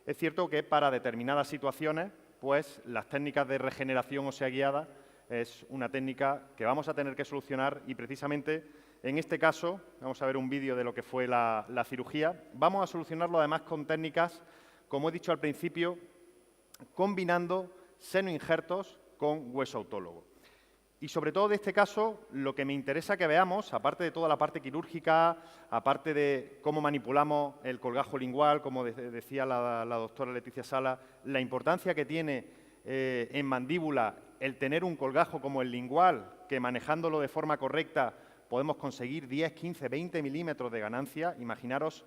es cierto que para determinadas situaciones, pues las técnicas de regeneración ósea guiada es una técnica que vamos a tener que solucionar y precisamente en este caso, vamos a ver un vídeo de lo que fue la cirugía, vamos a solucionarlo además con técnicas, como he dicho al principio, combinando senoinjertos con hueso autólogo. Y sobre todo de este caso, lo que me interesa que veamos, aparte de toda la parte quirúrgica, aparte de cómo manipulamos el colgajo lingual, como decía la doctora Leticia Sala, la importancia que tiene en mandíbula el tener un colgajo como el lingual, que manejándolo de forma correcta podemos conseguir 10, 15, 20 milímetros de ganancia. Imaginaros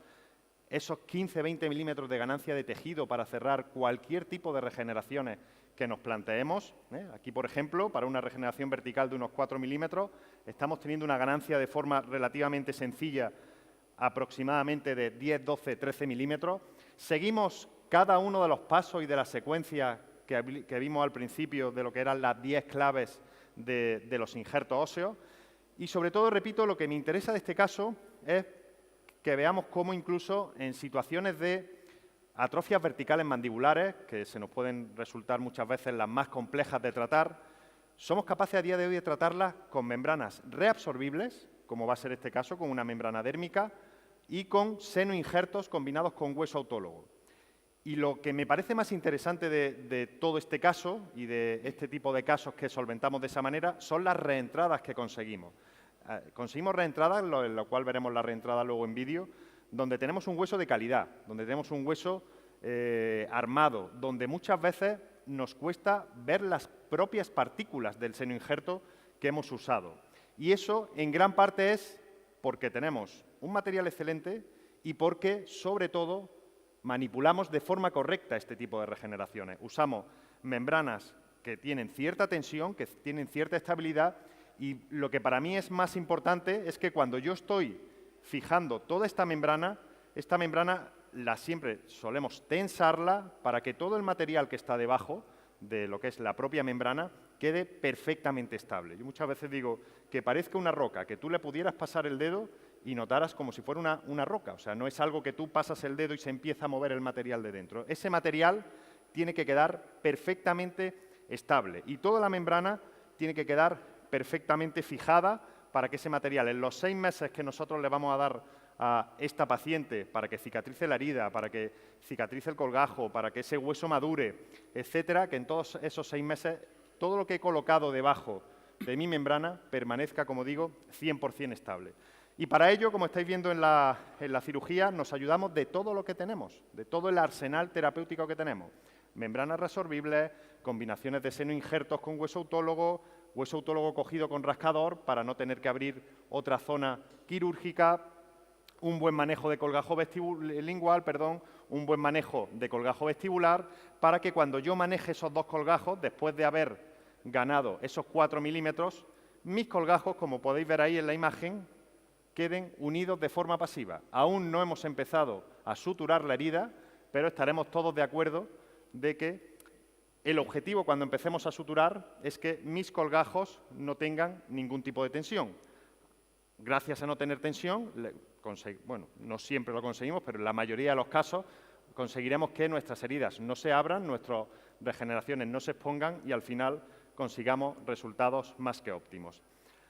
esos 15, 20 milímetros de ganancia de tejido para cerrar cualquier tipo de regeneraciones que nos planteemos. Aquí, por ejemplo, para una regeneración vertical de unos 4 milímetros, estamos teniendo una ganancia de forma relativamente sencilla, aproximadamente de 10, 12, 13 milímetros. Seguimos cada uno de los pasos y de las secuencias que vimos al principio de lo que eran las 10 claves de los injertos óseos. Y sobre todo, repito, lo que me interesa de este caso es que veamos cómo incluso en situaciones de atrofias verticales mandibulares, que se nos pueden resultar muchas veces las más complejas de tratar, somos capaces a día de hoy de tratarlas con membranas reabsorbibles, como va a ser este caso, con una membrana dérmica, y con senoinjertos combinados con hueso autólogo. Y lo que me parece más interesante de todo este caso y de este tipo de casos que solventamos de esa manera son las reentradas que conseguimos. Conseguimos reentradas, en lo cual veremos la reentrada luego en vídeo, donde tenemos un hueso de calidad, donde tenemos un hueso armado, donde muchas veces nos cuesta ver las propias partículas del seno injerto que hemos usado. Y eso, en gran parte, es porque tenemos un material excelente y porque, sobre todo, manipulamos de forma correcta este tipo de regeneraciones. Usamos membranas que tienen cierta tensión, que tienen cierta estabilidad, y lo que para mí es más importante es que cuando yo estoy fijando toda esta membrana siempre solemos tensarla para que todo el material que está debajo de lo que es la propia membrana quede perfectamente estable. Yo muchas veces digo que parezca una roca, que tú le pudieras pasar el dedo y notaras como si fuera una roca. O sea, no es algo que tú pasas el dedo y se empieza a mover el material de dentro. Ese material tiene que quedar perfectamente estable y toda la membrana tiene que quedar perfectamente fijada para que ese material, en los 6 meses que nosotros le vamos a dar a esta paciente, para que cicatrice la herida, para que cicatrice el colgajo, para que ese hueso madure, etcétera, que en todos esos 6 meses todo lo que he colocado debajo de mi membrana permanezca, como digo, 100% estable. Y para ello, como estáis viendo en la cirugía, nos ayudamos de todo lo que tenemos, de todo el arsenal terapéutico que tenemos. Membranas resorbibles, combinaciones de seno injertos con hueso autólogo cogido con rascador para no tener que abrir otra zona quirúrgica, un buen manejo de colgajo lingual, un buen manejo de colgajo vestibular, para que cuando yo maneje esos 2 colgajos, después de haber ganado esos 4 milímetros, mis colgajos, como podéis ver ahí en la imagen, queden unidos de forma pasiva. Aún no hemos empezado a suturar la herida, pero estaremos todos de acuerdo de que el objetivo cuando empecemos a suturar es que mis colgajos no tengan ningún tipo de tensión. Gracias a no tener tensión, bueno, no siempre lo conseguimos, pero en la mayoría de los casos conseguiremos que nuestras heridas no se abran, nuestras regeneraciones no se expongan y al final consigamos resultados más que óptimos.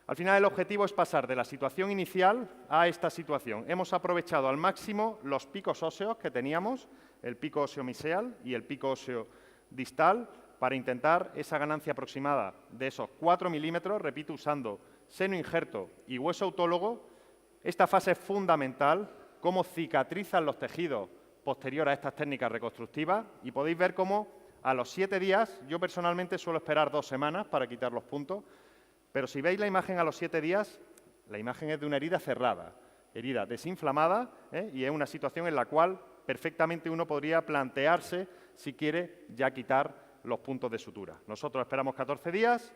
Al final el objetivo es pasar de la situación inicial a esta situación. Hemos aprovechado al máximo los picos óseos que teníamos, el pico óseo mesial y el pico óseo distal, para intentar esa ganancia aproximada de esos 4 milímetros, repito, usando seno injerto y hueso autólogo. Esta fase es fundamental, cómo cicatrizan los tejidos posterior a estas técnicas reconstructivas, y podéis ver cómo a los 7 días, yo personalmente suelo esperar 2 semanas para quitar los puntos, pero si veis la imagen a los 7 días, la imagen es de una herida cerrada, herida desinflamada, y es una situación en la cual perfectamente uno podría plantearse si quiere ya quitar los puntos de sutura. Nosotros esperamos 14 días,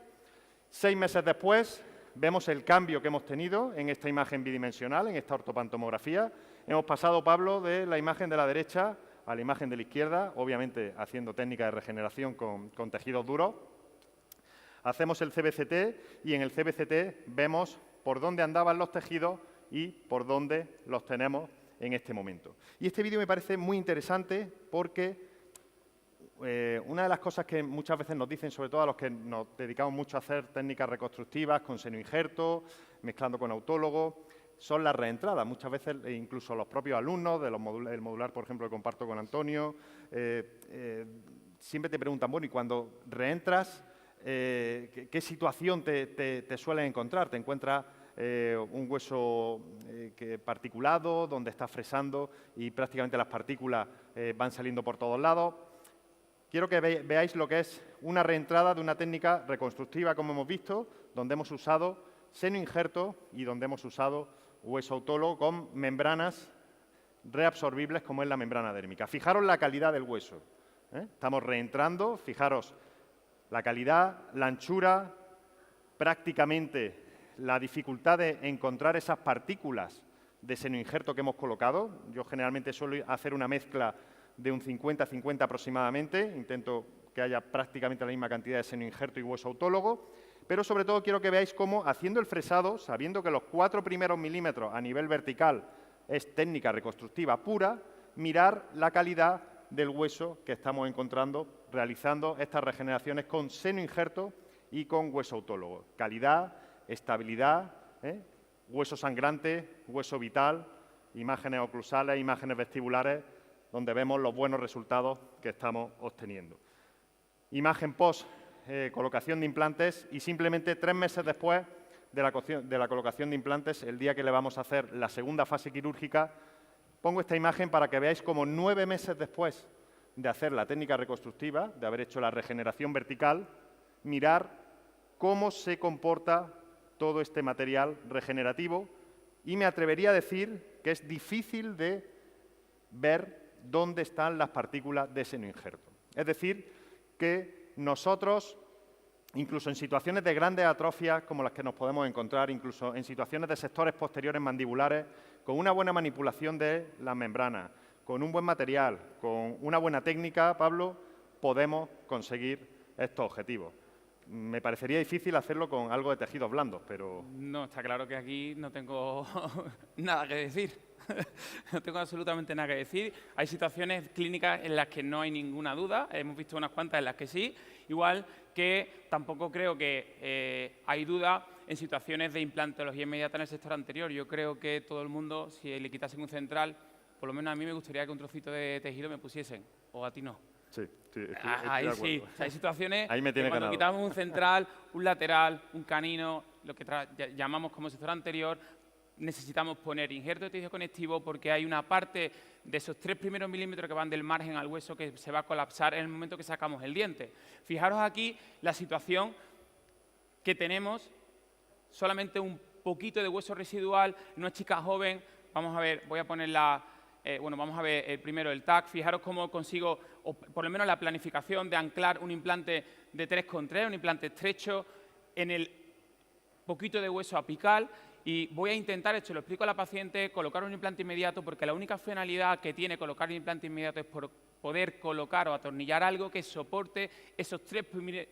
6 meses después vemos el cambio que hemos tenido en esta imagen bidimensional, en esta ortopantomografía. Hemos pasado, Pablo, de la imagen de la derecha a la imagen de la izquierda, obviamente haciendo técnica de regeneración con tejidos duros. Hacemos el CBCT y en el CBCT vemos por dónde andaban los tejidos y por dónde los tenemos en este momento. Y este vídeo me parece muy interesante porque una de las cosas que muchas veces nos dicen, sobre todo a los que nos dedicamos mucho a hacer técnicas reconstructivas con seno injerto, mezclando con autólogo, son las reentradas. Muchas veces incluso los propios alumnos del modular, por ejemplo, que comparto con Antonio, siempre te preguntan, bueno, y cuando reentras, ¿qué situación te sueles encontrar? ¿Te encuentras un hueso particulado, donde estás fresando y prácticamente las partículas van saliendo por todos lados? Quiero que veáis lo que es una reentrada de una técnica reconstructiva, como hemos visto, donde hemos usado seno injerto y donde hemos usado hueso autólogo con membranas reabsorbibles, como es la membrana dérmica. Fijaros la calidad del hueso. Estamos reentrando, fijaros la calidad, la anchura, prácticamente la dificultad de encontrar esas partículas de seno injerto que hemos colocado. Yo generalmente suelo hacer una mezcla de un 50-50 aproximadamente, intento que haya prácticamente la misma cantidad de seno injerto y hueso autólogo, pero sobre todo quiero que veáis cómo, haciendo el fresado, sabiendo que los 4 primeros milímetros a nivel vertical es técnica reconstructiva pura, mirar la calidad del hueso que estamos encontrando realizando estas regeneraciones con seno injerto y con hueso autólogo. Calidad, estabilidad, hueso sangrante, hueso vital, imágenes oclusales, imágenes vestibulares, donde vemos los buenos resultados que estamos obteniendo. Imagen post colocación de implantes y simplemente 3 meses después de la colocación de implantes, el día que le vamos a hacer la segunda fase quirúrgica, pongo esta imagen para que veáis cómo 9 meses después de hacer la técnica reconstructiva, de haber hecho la regeneración vertical, mirar cómo se comporta todo este material regenerativo y me atrevería a decir que es difícil de ver dónde están las partículas de ese injerto. Es decir, que nosotros, incluso en situaciones de grandes atrofias como las que nos podemos encontrar, incluso en situaciones de sectores posteriores mandibulares, con una buena manipulación de las membranas, con un buen material, con una buena técnica, Pablo, podemos conseguir estos objetivos. Me parecería difícil hacerlo con algo de tejidos blandos, pero... No, está claro que aquí no tengo nada que decir. No tengo absolutamente nada que decir. Hay situaciones clínicas en las que no hay ninguna duda. Hemos visto unas cuantas en las que sí. Igual que tampoco creo que hay duda en situaciones de implantología inmediata en el sector anterior. Yo creo que todo el mundo, si le quitasen un central, por lo menos a mí me gustaría que un trocito de tejido me pusiesen. O a ti no. Sí, estoy de Ahí acuerdo. sí. O sea, hay situaciones Ahí me tiene que cuando ganado. quitamos un central, un lateral, un canino, lo que llamamos como sector anterior, necesitamos poner injerto de tejido conectivo porque hay una parte de esos 3 primeros milímetros que van del margen al hueso que se va a colapsar en el momento que sacamos el diente. Fijaros aquí la situación que tenemos, solamente un poquito de hueso residual en una chica joven. Vamos a ver, voy a poner vamos a ver primero el TAC. Fijaros cómo consigo, o por lo menos la planificación de anclar un implante de 3,3, un implante estrecho en el poquito de hueso apical. Y voy a intentar, esto lo explico a la paciente, colocar un implante inmediato porque la única finalidad que tiene colocar un implante inmediato es por poder colocar o atornillar algo que soporte esos 3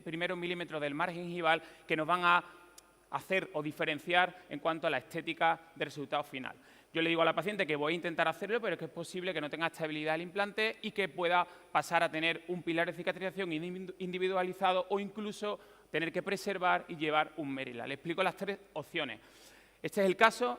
primeros milímetros del margen gingival que nos van a hacer o diferenciar en cuanto a la estética del resultado final. Yo le digo a la paciente que voy a intentar hacerlo, pero que es posible que no tenga estabilidad el implante y que pueda pasar a tener un pilar de cicatrización individualizado o incluso tener que preservar y llevar un Merila. Le explico las 3 opciones. Este es el caso.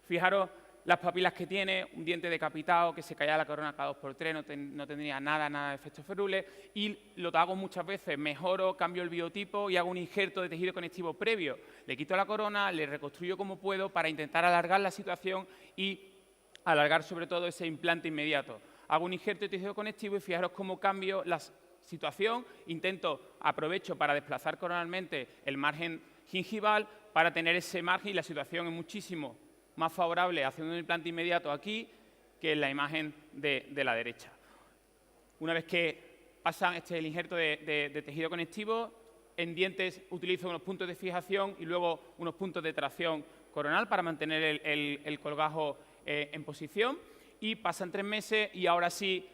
Fijaros las papilas que tiene, un diente decapitado que se caía la corona cada 2×3, no tendría nada de efectos ferules, y lo que hago muchas veces, mejoro, cambio el biotipo y hago un injerto de tejido conectivo previo. Le quito la corona, le reconstruyo como puedo para intentar alargar la situación y alargar sobre todo ese implante inmediato. Hago un injerto de tejido conectivo y fijaros cómo cambio la situación, aprovecho para desplazar coronalmente el margen gingival para tener ese margen y la situación es muchísimo más favorable haciendo un implante inmediato aquí que en la imagen de la derecha. Una vez que pasan el injerto de tejido conectivo, en dientes utilizo unos puntos de fijación y luego unos puntos de tracción coronal para mantener el colgajo en posición, y pasan 3 meses y ahora sí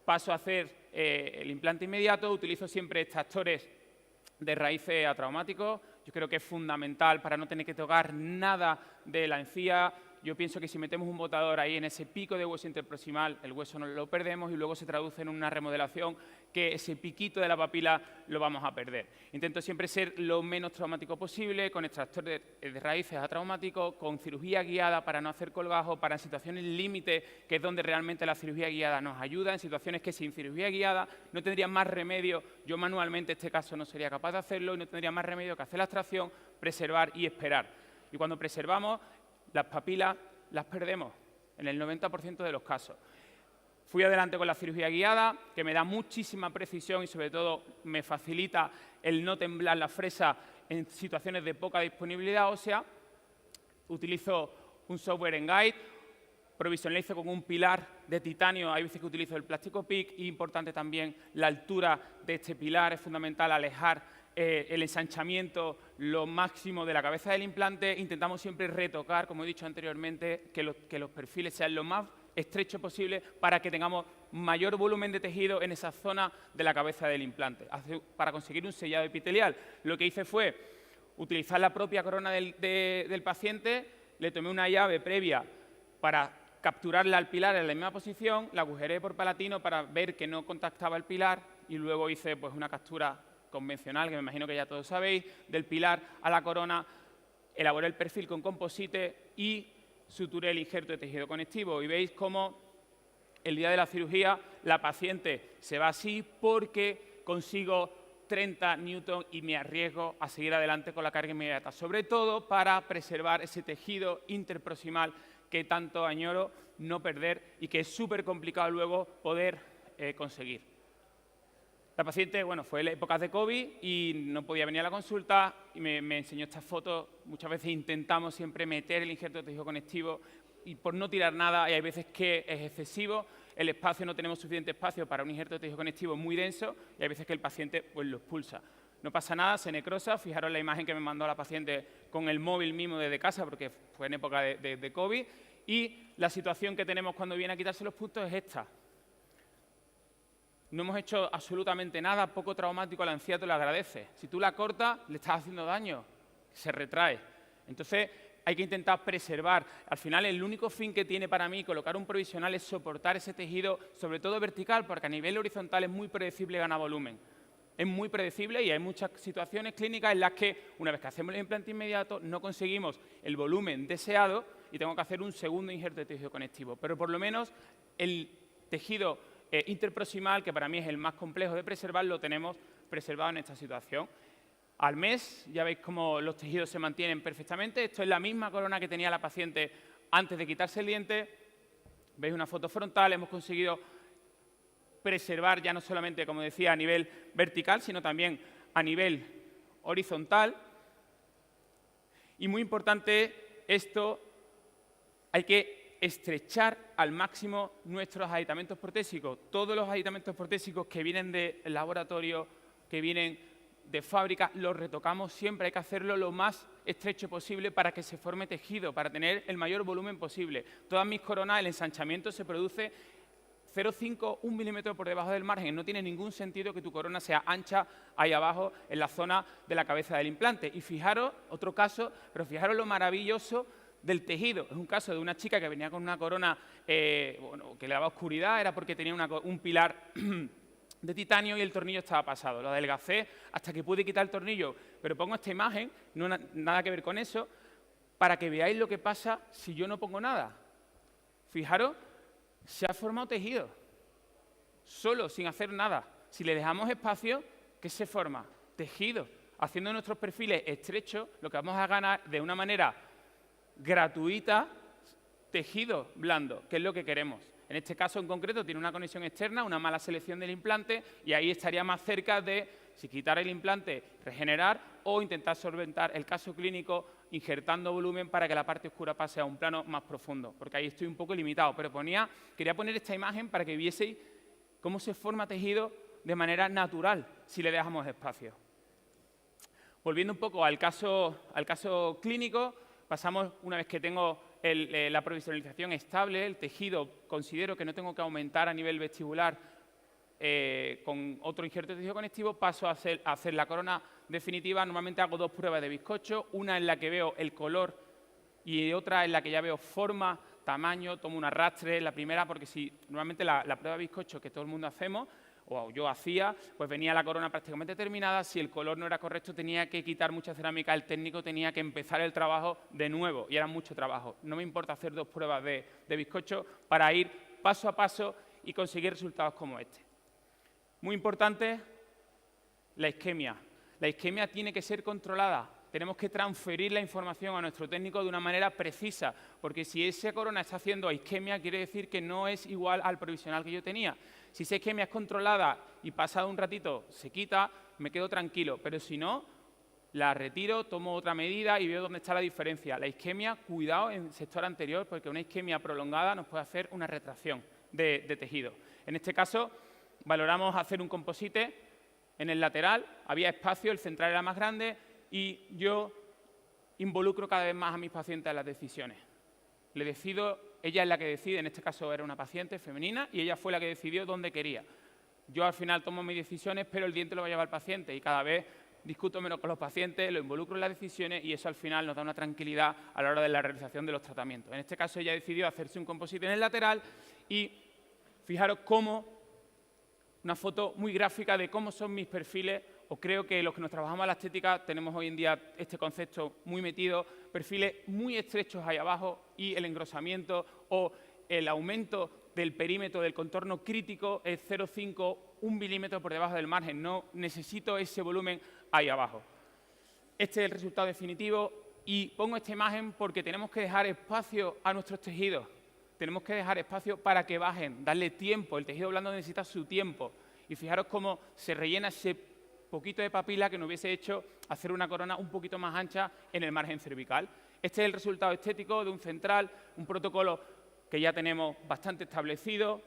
paso a hacer el implante inmediato. Utilizo siempre extractores de raíces atraumáticos. Yo creo que es fundamental para no tener que tocar nada de la encía. Yo pienso que si metemos un botador ahí en ese pico de hueso interproximal, el hueso no lo perdemos y luego se traduce en una remodelación que ese piquito de la papila lo vamos a perder. Intento siempre ser lo menos traumático posible, con extractor de raíces atraumáticos, con cirugía guiada para no hacer colgajo, para situaciones límite, que es donde realmente la cirugía guiada nos ayuda, en situaciones que sin cirugía guiada no tendría más remedio, yo manualmente en este caso no sería capaz de hacerlo y no tendría más remedio que hacer la extracción, preservar y esperar. Y cuando preservamos, las papilas las perdemos en el 90% de los casos. Fui adelante con la cirugía guiada, que me da muchísima precisión y sobre todo me facilita el no temblar la fresa en situaciones de poca disponibilidad ósea. Utilizo un software en Guide, provisionalizo con un pilar de titanio, hay veces que utilizo el plástico PIC, y importante también la altura de este pilar, es fundamental alejar el ensanchamiento lo máximo de la cabeza del implante. Intentamos siempre retocar, como he dicho anteriormente, que los perfiles sean lo más estrecho posible para que tengamos mayor volumen de tejido en esa zona de la cabeza del implante. Para conseguir un sellado epitelial, lo que hice fue utilizar la propia corona del paciente, le tomé una llave previa para capturarla al pilar en la misma posición, la agujeré por palatino para ver que no contactaba el pilar y luego hice pues una captura convencional, que me imagino que ya todos sabéis, del pilar a la corona, elaboré el perfil con composite y suturé el injerto de tejido conectivo. Y veis cómo El día de la cirugía, la paciente se va así porque consigo 30 newton y me arriesgo a seguir adelante con la carga inmediata, sobre todo para preservar ese tejido interproximal que tanto añoro no perder y que es súper complicado luego poder conseguir. La paciente, bueno, fue en épocas de COVID y no podía venir a la consulta y me enseñó estas fotos. Muchas veces intentamos siempre meter el injerto de tejido conectivo y por no tirar nada, y hay veces que es excesivo, el espacio, no tenemos suficiente espacio para un injerto de tejido conectivo muy denso y hay veces que el paciente pues, lo expulsa. No pasa nada, se necrosa. Fijaros la imagen que me mandó la paciente con el móvil mismo desde casa, porque fue en época de COVID. Y la situación que tenemos cuando viene a quitarse los puntos es esta. No hemos hecho absolutamente nada, poco traumático, la encía te lo agradece. Si tú la cortas, le estás haciendo daño, se retrae. Entonces, hay que intentar preservar. Al final, el único fin que tiene para mí colocar un provisional es soportar ese tejido, sobre todo vertical, porque a nivel horizontal es muy predecible ganar volumen. Es muy predecible y hay muchas situaciones clínicas en las que, una vez que hacemos el implante inmediato, no conseguimos el volumen deseado y tengo que hacer un segundo injerto de tejido conectivo. Pero por lo menos el tejido interproximal, que para mí es el más complejo de preservar, lo tenemos preservado en esta situación. Al mes ya veis cómo los tejidos se mantienen perfectamente. Esto es la misma corona que tenía la paciente antes de quitarse el diente. Veis una foto frontal, hemos conseguido preservar ya no solamente, como decía, a nivel vertical, sino también a nivel horizontal. Y muy importante esto, hay que estrechar al máximo nuestros aditamentos protésicos. Todos los aditamentos protésicos que vienen del laboratorio, que vienen de fábrica, los retocamos siempre. Hay que hacerlo lo más estrecho posible para que se forme tejido, para tener el mayor volumen posible. Todas mis coronas, el ensanchamiento se produce 0,5, 1 milímetro por debajo del margen. No tiene ningún sentido que tu corona sea ancha ahí abajo, en la zona de la cabeza del implante. Y fijaros, otro caso, pero fijaros lo maravilloso del tejido. Es un caso de una chica que venía con una corona bueno, que le daba oscuridad, era porque tenía un pilar de titanio y el tornillo estaba pasado. Lo adelgacé hasta que pude quitar el tornillo, pero pongo esta imagen, no nada que ver con eso, para que veáis lo que pasa si yo no pongo nada. Fijaros, se ha formado tejido, solo, sin hacer nada. Si le dejamos espacio, ¿qué se forma? Tejido. Haciendo nuestros perfiles estrechos, lo que vamos a ganar de una manera gratuita, tejido blando, que es lo que queremos. En este caso en concreto tiene una conexión externa, una mala selección del implante y ahí estaría más cerca de, si quitar el implante, regenerar o intentar solventar el caso clínico injertando volumen para que la parte oscura pase a un plano más profundo, porque ahí estoy un poco limitado. Pero quería poner esta imagen para que vieseis cómo se forma tejido de manera natural si le dejamos espacio. Volviendo un poco al caso clínico, pasamos, una vez que tengo la provisionalización estable, el tejido, considero que no tengo que aumentar a nivel vestibular con otro injerto de tejido conectivo, paso a hacer la corona definitiva. Normalmente hago 2 pruebas de bizcocho, una en la que veo el color y otra en la que ya veo forma, tamaño, tomo un arrastre. La primera, porque normalmente la prueba de bizcocho que todo el mundo hacemos, o yo hacía, pues venía la corona prácticamente terminada. Si el color no era correcto, tenía que quitar mucha cerámica, el técnico tenía que empezar el trabajo de nuevo, y era mucho trabajo. No me importa hacer 2 pruebas de bizcocho para ir paso a paso y conseguir resultados como este. Muy importante, la isquemia. La isquemia tiene que ser controlada. Tenemos que transferir la información a nuestro técnico de una manera precisa, porque si esa corona está haciendo isquemia, quiere decir que no es igual al provisional que yo tenía. Si esa isquemia es controlada y pasado un ratito se quita, me quedo tranquilo, pero si no, la retiro, tomo otra medida y veo dónde está la diferencia. La isquemia, cuidado en el sector anterior, porque una isquemia prolongada nos puede hacer una retracción de tejido. En este caso, valoramos hacer un composite en el lateral, había espacio, el central era más grande y yo involucro cada vez más a mis pacientes en las decisiones. Le decido, ella es la que decide, en este caso era una paciente femenina y ella fue la que decidió dónde quería. Yo al final tomo mis decisiones, pero el diente lo va a llevar el paciente y cada vez discuto menos con los pacientes, lo involucro en las decisiones y eso al final nos da una tranquilidad a la hora de la realización de los tratamientos. En este caso ella decidió hacerse un composite en el lateral y fijaros cómo, una foto muy gráfica de cómo son mis perfiles, o creo que los que nos trabajamos a la estética tenemos hoy en día este concepto muy metido, perfiles muy estrechos ahí abajo y el engrosamiento o el aumento del perímetro del contorno crítico es 0,5, 1 milímetro por debajo del margen. No necesito ese volumen ahí abajo. Este es el resultado definitivo y pongo esta imagen porque tenemos que dejar espacio a nuestros tejidos. Tenemos que dejar espacio para que bajen, darle tiempo. El tejido blando necesita su tiempo. Y fijaros cómo se rellena ese poquito de papila que nos hubiese hecho hacer una corona un poquito más ancha en el margen cervical. Este es el resultado estético de un central, un protocolo que ya tenemos bastante establecido.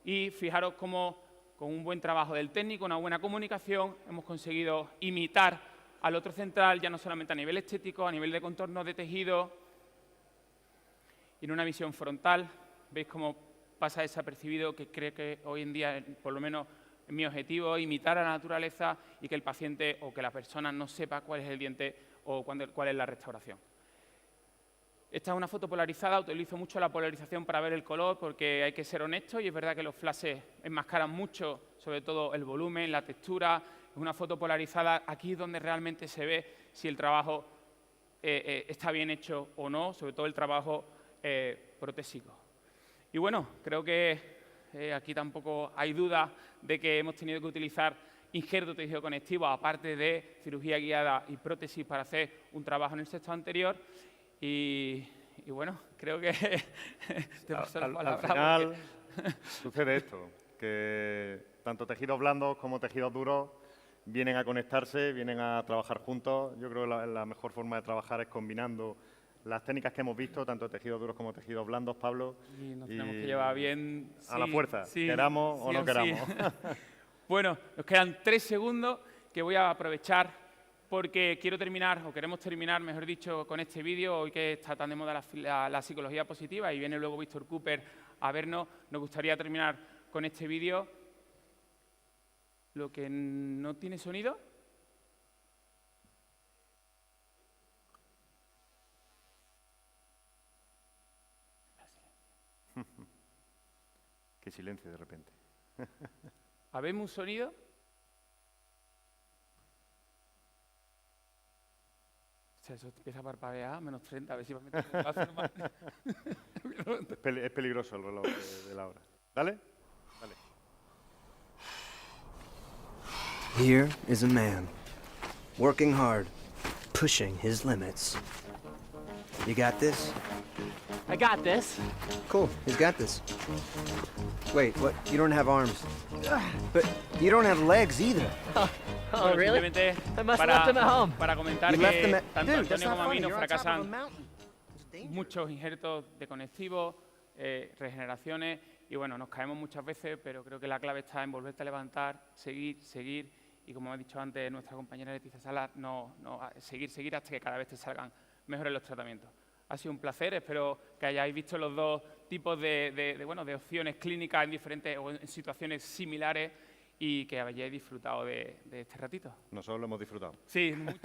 Y fijaros cómo, con un buen trabajo del técnico, una buena comunicación, hemos conseguido imitar al otro central, ya no solamente a nivel estético, a nivel de contorno de tejido. Y en una visión frontal, veis cómo pasa desapercibido, que creo que hoy en día, por lo menos mi objetivo, es imitar a la naturaleza y que el paciente o que la persona no sepa cuál es el diente o cuál es la restauración. Esta es una foto polarizada, utilizo mucho la polarización para ver el color porque hay que ser honesto y es verdad que los flashes enmascaran mucho, sobre todo el volumen, la textura. Es una foto polarizada, aquí es donde realmente se ve si el trabajo está bien hecho o no, sobre todo el trabajo protésico. Y bueno, creo que aquí tampoco hay duda de que hemos tenido que utilizar injerto tejido conectivo, aparte de cirugía guiada y prótesis para hacer un trabajo en el sexto anterior. Y bueno, creo que te paso la palabra. Al final sucede esto, que tanto tejidos blandos como tejidos duros vienen a conectarse, vienen a trabajar juntos. Yo creo que la mejor forma de trabajar es combinando las técnicas que hemos visto, tanto tejidos duros como tejidos blandos, Pablo. Y nos tenemos que llevar bien. A la fuerza, queramos o no queramos. Bueno, nos quedan 3 segundos que voy a aprovechar porque quiero terminar, o queremos terminar, mejor dicho, con este vídeo. Hoy que está tan de moda la psicología positiva y viene luego Víctor Cooper a vernos, nos gustaría terminar con este vídeo. Lo que no tiene sonido. Qué silencio de repente. ¿Habemos un sonido? O sea, eso empieza a parpadear, menos 30, a ver si va a meter el brazo nomás. Es peligroso el reloj de la hora. ¿Dale? Dale. Here is a man, working hard, pushing his limits. You got this? I got this. Cool, he's got this. Wait, what? You don't have arms. But you don't have legs either. Oh, Bueno, really? simplemente I must have left them at home. para comentar You left them que at... tanto Dude, that's Antonio not como a mí funny. nos You're on top of a fracasan mountain. It's dangerous. muchos injertos de conectivos, regeneraciones, y bueno, nos caemos muchas veces, pero creo que la clave está en volverte a levantar, seguir, y como he dicho antes nuestra compañera Leticia Salas, seguir hasta que cada vez te salgan mejores los tratamientos. Ha sido un placer, espero que hayáis visto los dos tipos de opciones clínicas en diferentes o en situaciones similares y que hayáis disfrutado de este ratito. Nosotros lo hemos disfrutado. Sí, mucho.